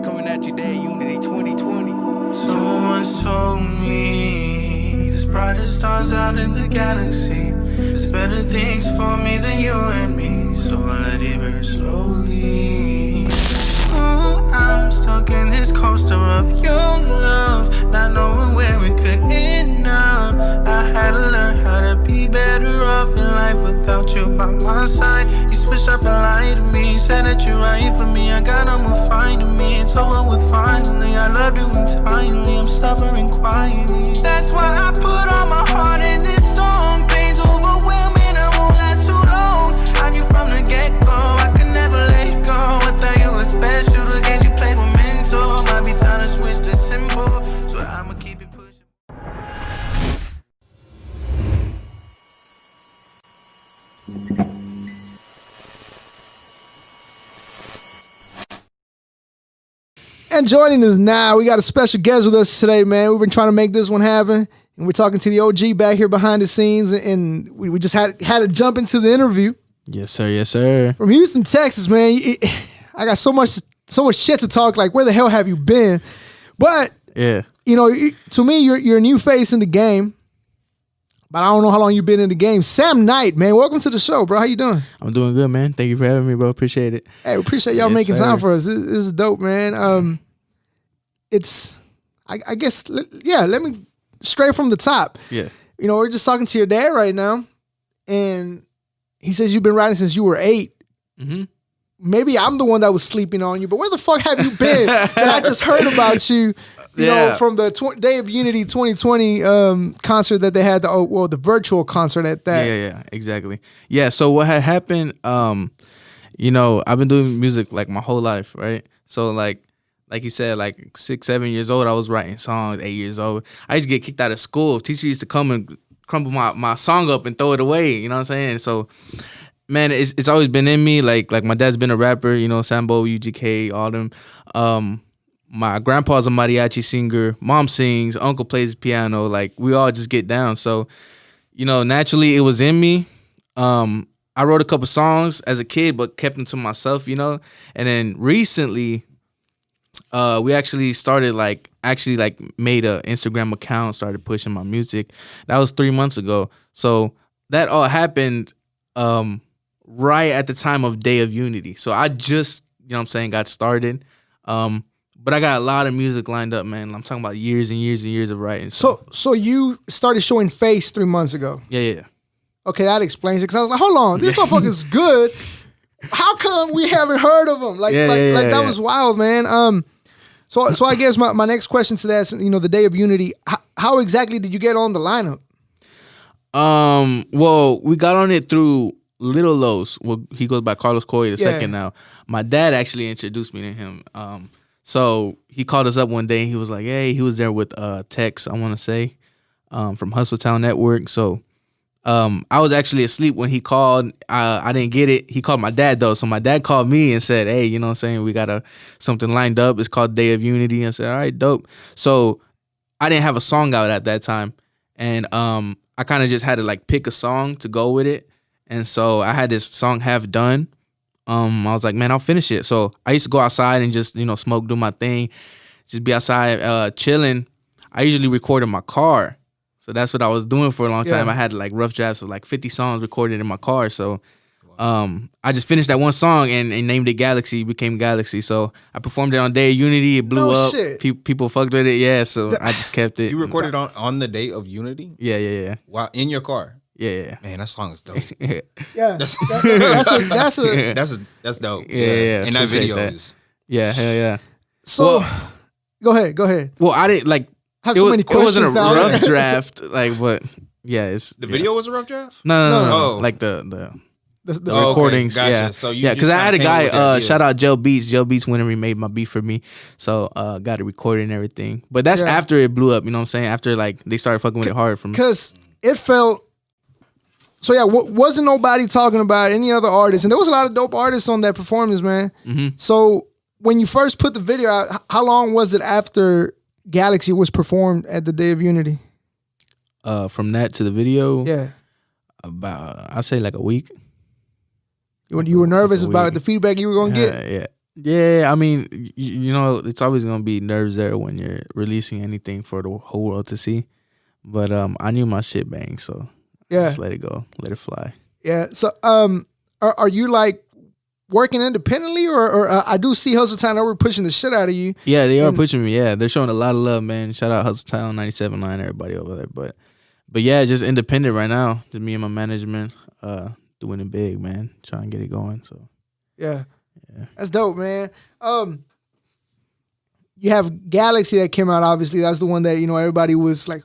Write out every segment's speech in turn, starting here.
coming at you Day of Unity 2020. Someone told me there's brighter stars out in the galaxy. There's better things for me than you and me, so I let it burn slowly. Oh, I'm stuck in this coaster of your love, not knowing where it could end up. I had to learn how to be better off in life without you by my side. You switched up and lied to me, said that you're right for me. I got on with finding me, it's over with finally. I love you entirely, I'm suffering quietly. That's why I put all my heart in this song. Pain's overwhelming, I won't last too long. I knew from the get-go, I could never let go. I thought you were special, the game you played with mental. Might be time to switch to tempo, so I'ma keep it pushing. And joining us now, we got a special guest with us today, man. We've been trying to make this one happen, and we're talking to the OG back here behind the scenes, and we just had to jump into the interview. Yes, sir. Yes, sir. From Houston, Texas, man. I got so much shit to talk. Like, where the hell have you been? But Yeah. you know, to me, you're a new face in the game, but I don't know how long you've been in the game. Samknight, man, welcome to the show, bro. How you doing? I'm doing good, man. Thank you for having me, bro. Appreciate it. Hey, we appreciate y'all Yes, making sir. time for us. This is dope, man. I guess, yeah, let me straight from the top. Yeah. You know, we're just talking to your dad right now, and he says you've been writing since you were 8. Mm-hmm. Maybe I'm the one that was sleeping on you, but where the fuck have you been that I just heard about you, you know, from the Day of Unity 2020 concert that they had, the virtual concert at that. Yeah, exactly. Yeah, so what had happened, you know, I've been doing music like my whole life, right? So like you said, like 6, 7 years old, I was writing songs, 8 years old. I used to get kicked out of school. Teacher used to come and crumble my song up and throw it away, you know what I'm saying? And so, man, it's always been in me. Like my dad's been a rapper, you know, Sambo, UGK, all them. My grandpa's a mariachi singer. Mom sings. Uncle plays piano. Like, we all just get down. So, you know, naturally it was in me. I wrote a couple songs as a kid, but kept them to myself, you know. And then recently, we actually started made a Instagram account, started pushing my music. That was 3 months ago. So that all happened right at the time of Day of Unity. So I just, you know what I'm saying, got started. But I got a lot of music lined up, man. I'm talking about years and years and years of writing. So you started showing face 3 months ago. Yeah. Okay, that explains it. Cause I was like, hold on, this motherfucker's good. How come we haven't heard of him? That was wild, man. So I guess my next question to that is, you know, the Day of Unity. How exactly did you get on the lineup? Well, we got on it through Little Los. Well, he goes by Carlos Coy II now. My dad actually introduced me to him. So he called us up one day and he was like, hey, he was there with Tex, I want to say, from Hustletown Network. So I was actually asleep when he called. I didn't get it. He called my dad, though. So my dad called me and said, hey, you know what I'm saying? We got something lined up. It's called Day of Unity. I said, all right, dope. So I didn't have a song out at that time. And I kind of just had to like pick a song to go with it. And so I had this song half done. I was like, man, I'll finish it. So I used to go outside and just, you know, smoke, do my thing, just be outside chilling. I usually record in my car. So that's what I was doing for a long time. I had like rough drafts of like 50 songs recorded in my car. So I just finished that one song and named it Galaxy, became Galaxy. So I performed it on Day of Unity. It blew up. People fucked with it. Yeah, so I just kept it. You recorded on the Day of Unity? Yeah. Wow, in your car? Yeah. Man, that song is dope. Yeah, That's dope. Yeah. And that video that. is. Yeah, hell yeah. So go ahead. Well, I didn't like. Have so many questions. It wasn't a now. rough draft, like, but yeah, it's The video was a rough draft? No. Oh. Like the Oh, recordings, okay, gotcha. yeah. So because I had a guy, shout out Joe Beats. Joe Beats went and remade my beat for me, so got it recorded and everything. But that's after it blew up. You know what I'm saying? After like they started fucking with it hard from. Because it felt. So yeah, wasn't nobody talking about any other artists, and there was a lot of dope artists on that performance, man. Mm-hmm. So when you first put the video out, how long was it after Galaxy was performed at the Day of Unity? From that to the video, yeah, about I'd say like a week. You were nervous about the feedback you were gonna get? Yeah. Yeah, I mean, you know, it's always gonna be nerves there when you're releasing anything for the whole world to see. But I knew my shit bang, so I Yeah. just let it go, let it fly. Yeah. So are you like working independently, or I do see Hustle Town over pushing the shit out of you. Yeah, they are And- pushing me. Yeah, they're showing a lot of love, man. Shout out Hustle Town 97.9, everybody over there. But yeah, just independent right now. Just me and my management, doing it big, man. Trying to get it going. So Yeah. Yeah. That's dope, man. You have Galaxy that came out, obviously. That's the one that, you know, everybody was like,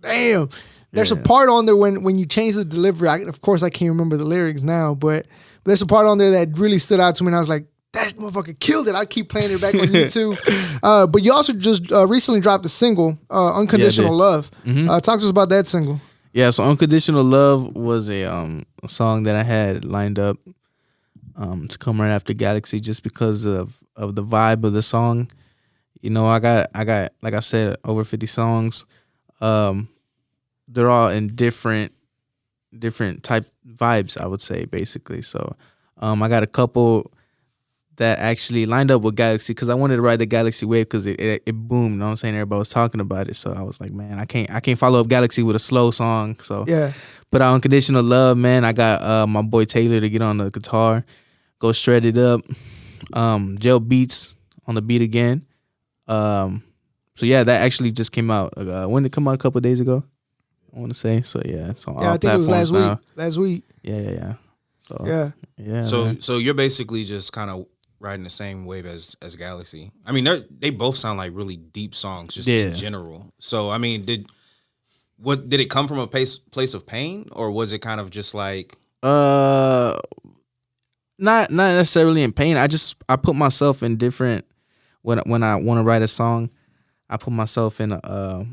damn. There's a Yeah. part on there when you change the delivery. Of course, I can't remember the lyrics now, but there's a part on there that really stood out to me, and I was like, that motherfucker killed it. I keep playing it back on YouTube. But you also just recently dropped a single, Unconditional Love. Talk to us about that single. Yeah, so Unconditional Love was a song that I had lined up to come right after Galaxy, just because of the vibe of the song. You know, I got like I said, over 50 songs. They're all in different type vibes, I would say, basically. So I got a couple that actually lined up with Galaxy, because I wanted to ride the Galaxy wave, because it boomed. You know what I'm saying? Everybody was talking about it. So I was like, man, I can't follow up Galaxy with a slow song. So Yeah. put out Unconditional Love, man. I got my boy Taylor to get on the guitar, go shred it up. Jail Beats on the beat again. So yeah, that actually just came out. When did it come out? A couple of days ago, I want to say. So yeah, it's on all Yeah, I think it was platforms last now. week. Last week. Yeah. So Yeah. yeah. So man. so you're basically just kind of riding the same wave as Galaxy. I mean, they both sound like really deep songs, just Yeah. in general. So I mean, did it come from a place of pain, or was it kind of just like Not necessarily in pain. I put myself in different, when I want to write a song, I put myself in a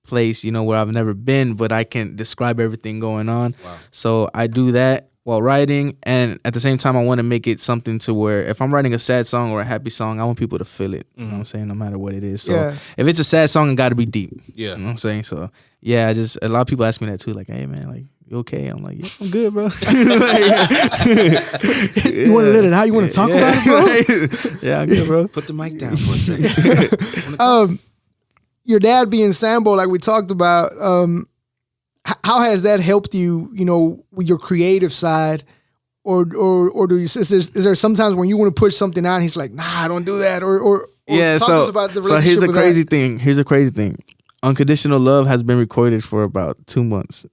place, you know, where I've never been, but I can describe everything going on. Wow. So I do that while writing, and at the same time I want to make it something to where if I'm writing a sad song or a happy song, I want people to feel it. You know what I'm saying? No matter what it is. So Yeah. if it's a sad song, it got to be deep. Yeah. You know what I'm saying? So yeah, a lot of people ask me that too, like, hey man, like, you okay? I'm like, yeah, I'm good, bro. You want to let it out? You want to talk about it, bro? Yeah, I'm good, bro. Put the mic down for a second. Your dad being Sambo, like we talked about, how has that helped you, you know, with your creative side? Or do you, is there sometimes when you want to push something out and he's like, nah, don't do that? Or Yeah, talk to us about the so relationship here's the with crazy that. thing. Here's the crazy thing. Unconditional Love has been recorded for about 2 months,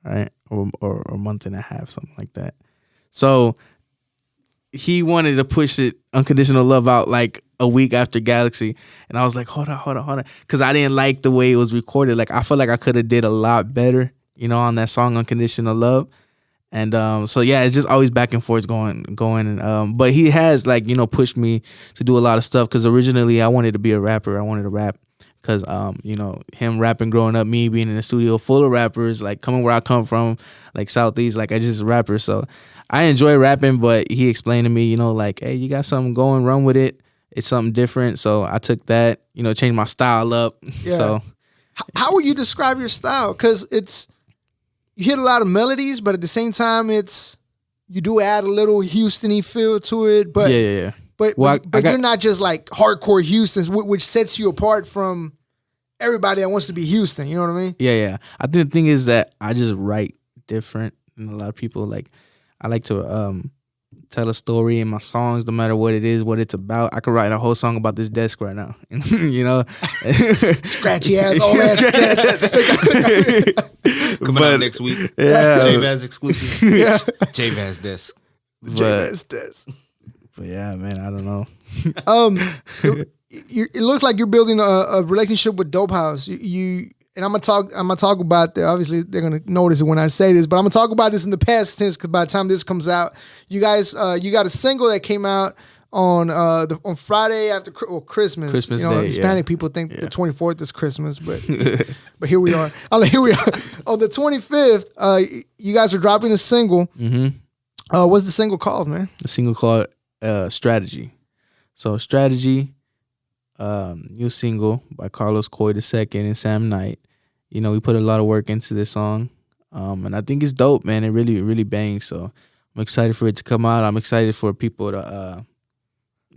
right? Or a month and a half, something like that. So he wanted to push it, Unconditional Love, out like a week after Galaxy. And I was like, hold on. Because I didn't like the way it was recorded. Like, I felt like I could have did a lot better, you know, on that song, Unconditional Love. And so yeah, it's just always back and forth going. And but he has, like, you know, pushed me to do a lot of stuff, because originally I wanted to be a rapper. I wanted to rap, because you know, him rapping growing up, me being in a studio full of rappers, like coming where I come from, like Southeast, like I just a rapper. So I enjoy rapping, but he explained to me, you know, like, hey, you got something going, run with it. It's something different. So I took that, you know, changed my style up. Yeah. So How would you describe your style? Because you hit a lot of melodies, but at the same time, you do add a little Houston-y feel to it. But yeah. But Well, but you're not just like hardcore Houston, which sets you apart from everybody that wants to be Houston. You know what I mean? Yeah. I think the thing is that I just write different than a lot of people. Like, I like to tell a story in my songs, no matter what it is, what it's about. I could write a whole song about this desk right now, you know? Scratchy ass, old ass desk. Coming out next week. Yeah. JVaz exclusive. Yeah. JVaz desk. JVaz desk. But yeah, man, I don't know. It looks like you're building a relationship with Dope House. You and I'm gonna talk about that. Obviously, they're gonna notice it when I say this, but I'm gonna talk about this in the past tense, because by the time this comes out, you guys, you got a single that came out on Friday after Christmas. Christmas you know, Day, Hispanic yeah. people think Yeah. the 24th is Christmas, but here we are. Here we are on the 25th. You guys are dropping a single. Mm-hmm. What's the single called, man? The single called Strategy. So Strategy, new single by Carlos Coy II and Samknight. You know, we put a lot of work into this song, and I think it's dope, man. It really, really bangs. So I'm excited for it to come out. I'm excited for people to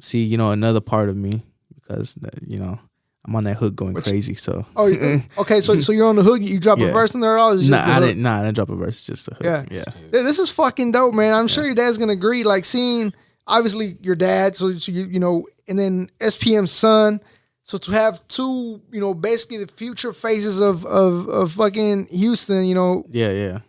see, you know, another part of me because, you know, I'm on that hook going crazy. So okay, so you're on the hook. You drop a verse in there at all? It's just I didn't drop a verse. Just a hook. Yeah. This is fucking dope, man. I'm sure your dad's gonna agree. Like seeing obviously your dad, so you know, and then SPM's son. So to have two, you know, basically the future faces of fucking Houston, you know. Yeah.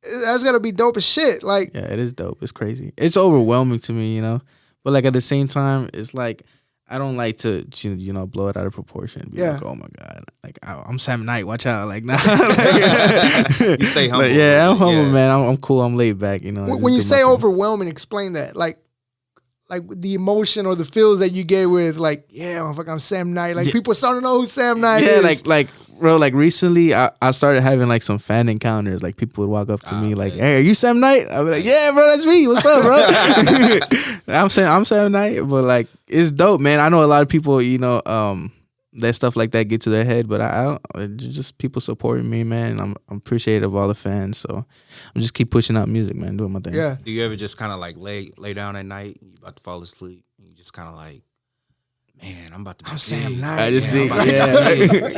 That's gotta be dope as shit. Like, yeah, it is dope. It's crazy. It's overwhelming to me, you know. But like at the same time, it's like I don't like to, you know, blow it out of proportion. Be like, oh my god, like I'm Samknight. Watch out, like nah. You stay humble. Yeah, I'm humble, man. I'm cool. I'm laid back, you know. When you say overwhelming, explain that. Like the emotion or the feels that you get with, like, yeah, I'm Samknight. Like people starting to know who Samknight is. Yeah, like bro, like recently I started having like some fan encounters. Like people would walk up to me like, "Hey, are you Samknight?" I'd be like, "Yeah, bro, that's me. What's up, bro?" I'm Samknight, but like it's dope, man. I know a lot of people, you know, that stuff like that get to their head, but I don't. Just people supporting me, man. I'm appreciative of all the fans, so I'm just keep pushing out music, man, doing my thing. Yeah. Do you ever just kind of like lay down at night, you about to fall asleep, and you just kind of like, man, I'm about to be Samknight. I just think,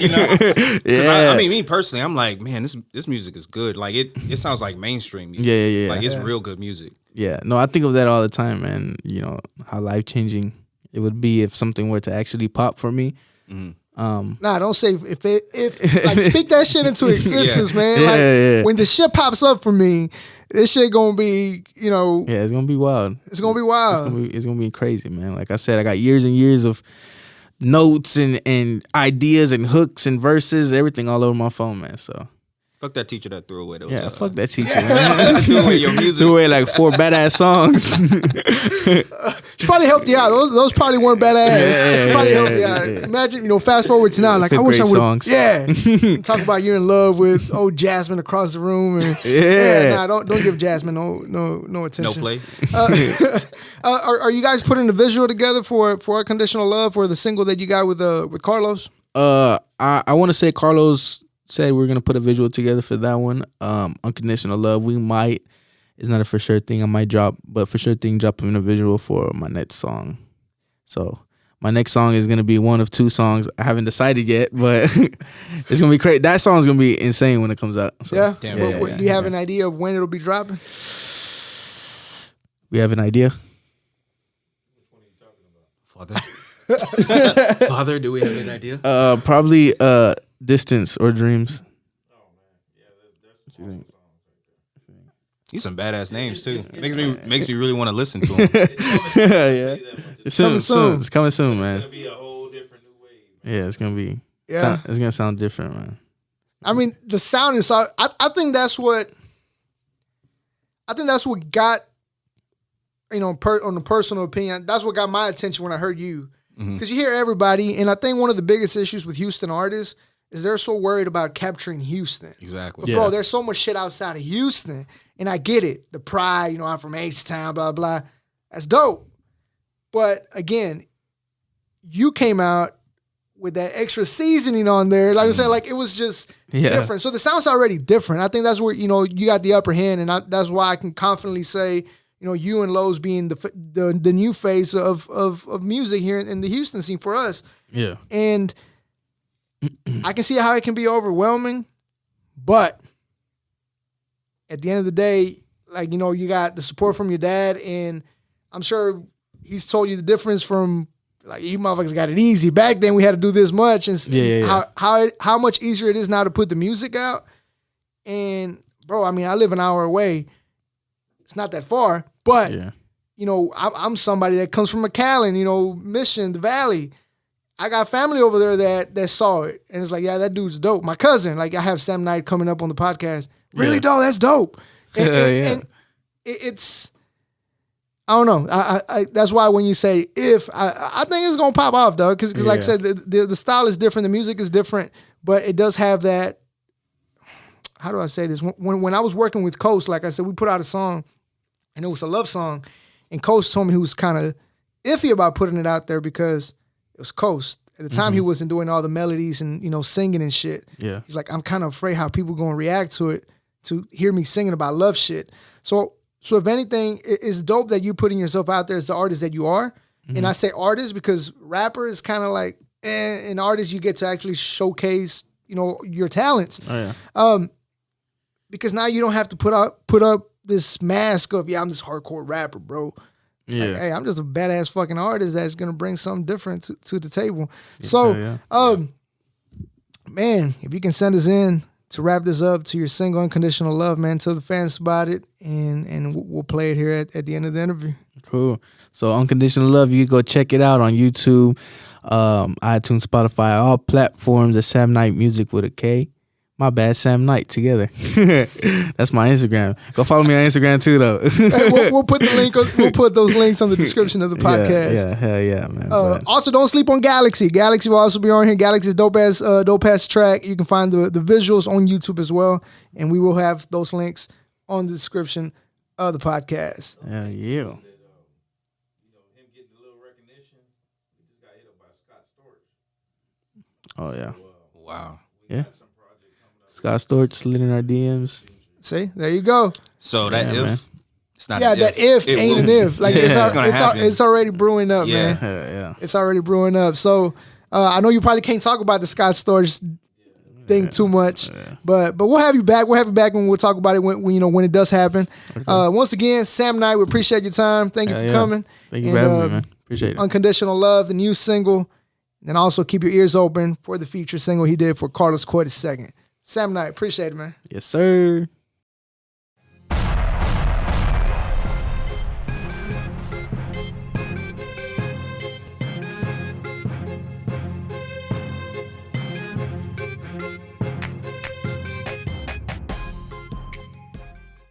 you know, yeah. I mean, me personally, I'm like, man, this music is good. Like it sounds like mainstream music. Yeah. Like it's real good music. Yeah, no, I think of that all the time, man. You know how life changing it would be if something were to actually pop for me. Nah, don't say if like speak that shit into existence, man. Like when the shit pops up for me, this shit gonna be, you know. Yeah, it's gonna be wild. It's gonna be wild. It's gonna be crazy, man. Like I said, I got years and years of notes and ideas and hooks and verses, everything all over my phone, man. So fuck that teacher that threw away those. Fuck that teacher, man. Threw away your music. Threw away like 4 badass songs. She probably helped you out. Those probably weren't badass. Probably helped you out. Imagine, you know, fast forward to now, like I wish I would. Songs. Yeah, talk about you're in love with Jasmine across the room. And, nah, don't give Jasmine no attention. No play. Are you guys putting the visual together for Unconditional Love, for the single that you got with Carlos? I want to say Carlos said we're gonna put a visual together for that one. Unconditional Love. We might. It's not a for sure thing. I might drop, but for sure thing, dropping a visual for my next song. So my next song is gonna be one of 2 songs. I haven't decided yet, but it's gonna be crazy. That song's gonna be insane when it comes out. So, yeah. Do you have an idea of when it'll be dropping? We have an idea. Father. Father, do we have an idea? Probably Distance or Dreams. Oh man, yeah, that's These some badass names too. Makes me really want to listen to them. Yeah, it's coming soon. It's coming soon, man. It's gonna be a whole different new wave. Yeah, it's gonna be. Yeah, it's gonna sound different, man. I mean, the sound is. I think that's what. I think that's what got. You know, on the personal opinion, that's what got my attention when I heard you. Because you hear everybody, and I think one of the biggest issues with Houston artists is they're so worried about capturing Houston. Exactly. But bro, there's so much shit outside of Houston, and I get it. The pride, you know, I'm from H-Town, blah, blah. That's dope. But again, you came out with that extra seasoning on there. Like I'm saying, like it was just different. So the sound's already different. I think that's where, you know, you got the upper hand, and that's why I can confidently say, you know, you and Lowe's being the new face of music here in the Houston scene for us. Yeah. And I can see how it can be overwhelming, but at the end of the day, like, you know, you got the support from your dad, and I'm sure he's told you the difference from, like, you motherfuckers got it easy. Back then we had to do this much, and how much easier it is now to put the music out. And bro, I mean, I live an hour away. It's not that far, but you know, I'm somebody that comes from McAllen, you know, Mission, the Valley. I got family over there that saw it, and it's like, yeah, that dude's dope. My cousin, like, I have Samknight coming up on the podcast. Really dope. That's dope. And it's, I don't know. I that's why when you say if, I think it's gonna pop off, dog. Because like I said, the style is different, the music is different, but it does have that. How do I say this? When I was working with Coast, like I said, we put out a song, and it was a love song, and Coast told me he was kind of iffy about putting it out there because it was Coast. At the time, he wasn't doing all the melodies and, you know, singing and shit. Yeah. He's like, I'm kind of afraid how people going to react to it, to hear me singing about love shit. So if anything, it's dope that you putting yourself out there as the artist that you are. And I say artist because rapper is kind of like an artist. You get to actually showcase, your talents. Oh yeah. Because now you don't have to put up this mask of I'm this hardcore rapper, bro. Yeah. Like, hey, I'm just a badass fucking artist that's gonna bring something different to the table. So, man, if you can send us in to wrap this up to your single "Unconditional Love," man, tell the fans about it, and we'll play it here at the end of the interview. Cool. So Unconditional Love, you can go check it out on YouTube, iTunes, Spotify, all platforms. The Samknight Music with a K. My bad, Samknight together. That's my Instagram. Go follow me on Instagram too, though. Hey, we'll put the link. We'll put those links on the description of the podcast. Yeah, hell yeah, man. Also, don't sleep on Galaxy. Galaxy will also be on here. Galaxy's dope ass track. You can find the visuals on YouTube as well, and we will have those links on the description of the podcast. Yeah. Him getting a little recognition. He just got hit up by Scott Storch. Oh yeah. Wow. Yeah. Scott Storch slid in our DMs. See, there you go. So that man. it's not. Yeah, that if It ain't will an be. if. Like gonna happen. it's already brewing up, Yeah. man. Yeah. It's already brewing up. So I know you probably can't talk about the Scott Storch thing too much, but we'll have you back. We'll have you back when we'll talk about it when it does happen. Once again, Samknight, we appreciate your time. Thank you for coming. Thank you for having me, man. Appreciate it. Unconditional Love, the new single, and also keep your ears open for the feature single he did for Carlos Coy II. Samknight, appreciate it, man. Yes, sir.